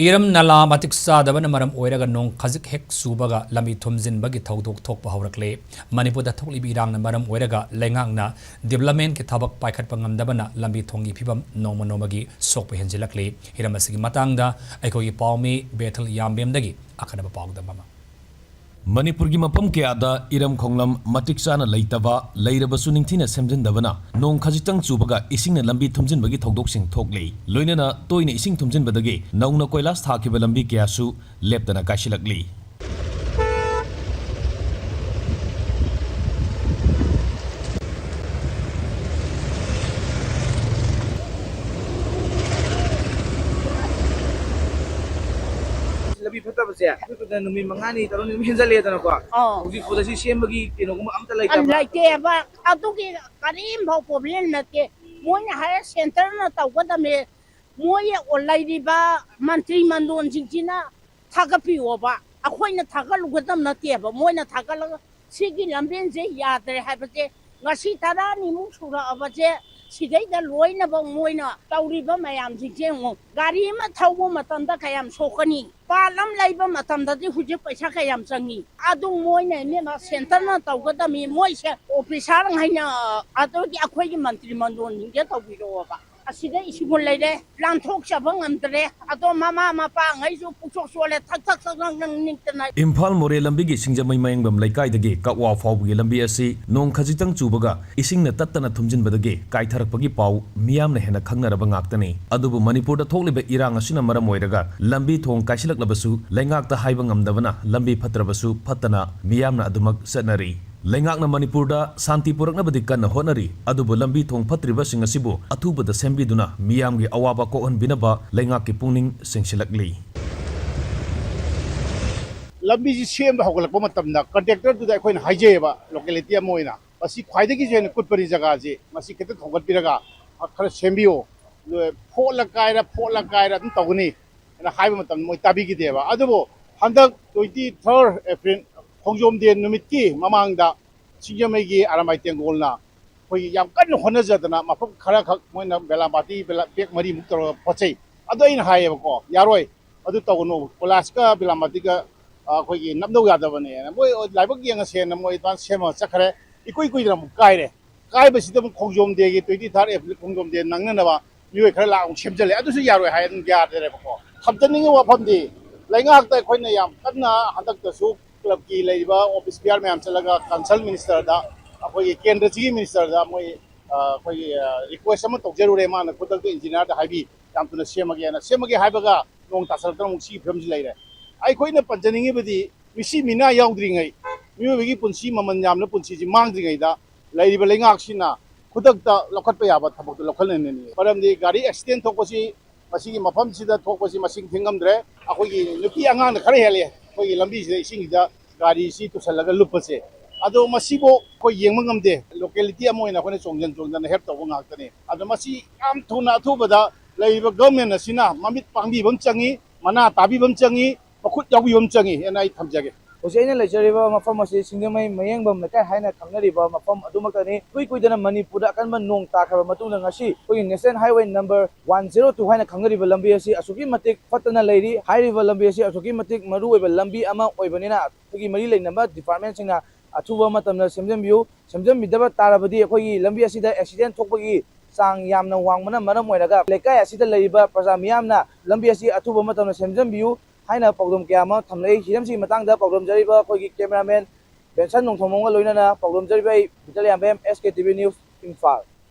Iram nala matik sadabana maram oiraga nong khazik hek subaga lambi thumjinbagi thodok thokpa haurakle Manipur da thoklibi irangna maram oiraga lengangna development ke thabak paikhatpa ngamdabana lambi thonggi fibam nongmagi sokpa henjillakli hiramasigi matangda aikogi pawmi bethel yambemdagi akhanaba pawda mama Manipur ki mapam ke ada iram khonglam matik sana leitaba leirabsu ningthina semjindabana nong khajitang chubaga isingna lambi thumjinbagi thodok sing thoklei loinana toina ising thumjinbadagi naungna koilas thakiba lambi kyasu leptana kaishilakli Lebih betul betul. Itu sudah numi mangani, terus numi henjillakli itu nak. Uji sudah sih siam bagi kino kuma am terlai apa? Terlai apa? Atu ki karim bau problem nanti. Moya higher center na tahu kata me. Moya olai di ba mantri mandon cincina thaga piwa ba. Aku ini thaga lu kata nanti apa? Moya thaga lu segi lamben je ya ter hai baca. Ngasi tada ni mu surah apa je? Sidai dah luai na bang moya tahu riba mayam cincin. Gari mah tahu matan dah kayam sokani. Palam laiba matam dadi huje paisa kayam changi adu moi na me ma center na taw ga dami moi se officer ngaina adu ki akhoi ki mantri mandon ni ge taw biro ba asida isibol laide plan thok chabang amtre adu mama mapa ngai ju puchok sole thak thak nang niktana Imphal more lambi gi singjamai mayengam laikai dagi kakwa fawgi lambi asi nong khajitang chubaga isingna tattana thumjinbadagi kaitharakpagi paw miyamna hena khangnaraba ngaktani adubu Manipur da thokliba irang asina maram oiraga lambi thong kaishilak labasu lengakta haiba ngamdabana lambi phatrabasu phatana miyamna adumak satnari lengakna Manipur da santi purakna badi kanna honari adubu lambi thong phatriba singasibu athubada sembiduna miyamgi awaba kohan binaba lengakki pungning singsilakli lambi ji sem hawgalakpa matamna contractor du da khoina haijeba locality amoina asi khwaidagi jena kutpari jaga je masi kete thongatpiraga khara sembiyo phola kaira dum tawni na haiba matam moi tabigi deba adubo handak 23rd April khongjom de numit ki mamangda singjamai gi aramai tengolna khoi yam kan hona jadana mafam khara khak moina belambati bek mari muktor pochei adoin haiyeba ko yaroi adu tawno kolaska belambati ga khoi namdo yadabane moi laibak yang sen moi tan sema chakre ikoi koi dram kaire kai basida khongjom de gi 23rd April khongjom de nangna na ba mioi khara la ong semjale adu su yaroi hayan yadere ko hamtaningi wafamdi laingak ta khoina yam kanna handak ta su club ki leiba office PR me am chalaga council minister da akoi kendra chi minister da moi akoi request am tok jerure ma na kudak engineer da haibi yam tuna semage haibaga nong tasal tong si phram ji leire ai khoina panjaningi badi misi mina yaudri ngai mioi gi punsi maman yam na punsi ji mangdri ngai da leiba laingak sina kudak ta lokhat pa yaba thabok lokhal ne ni param di gari accident thokpasi masigi mafam sida thokpasi masing thingamdre akoi nupi anga na khare hele koi lambi sida ising da gari si to salaga lupase ado masibo koi yengma ngamde locality amoina khone chongjan help taw ngaktani ado masi am thuna thubada leiba government asina mamit pangbi bam changi mana tabi bam changi pakhut yawi bam changi enai thamjage Hussein leceriba mafam asi singamai mayengam nakai haina khangnariba mafam adumakani kuidana Manipur da kanba nong takhaba matungna ngasi koi national highway number 102 haina khangnariba lambi asi asuki matik fatana leiri hairiba lambi asi asuki matik maru oiba lambi ama oibanina koi mari leinamba department singna athuba matamna semjamidaba tarabadi koi lambi asi da accident thokpagi sang yamna wangmana maram oiraga lekai asi da leiba praja miyamna lambi asi athuba matamna semjambiu haina pogdom kyama thamlei hiramsi matangda pogdom jariba khoi cameraman bensan nongthomong loinana pogdom jaribai vital yambem SKTV news Imphal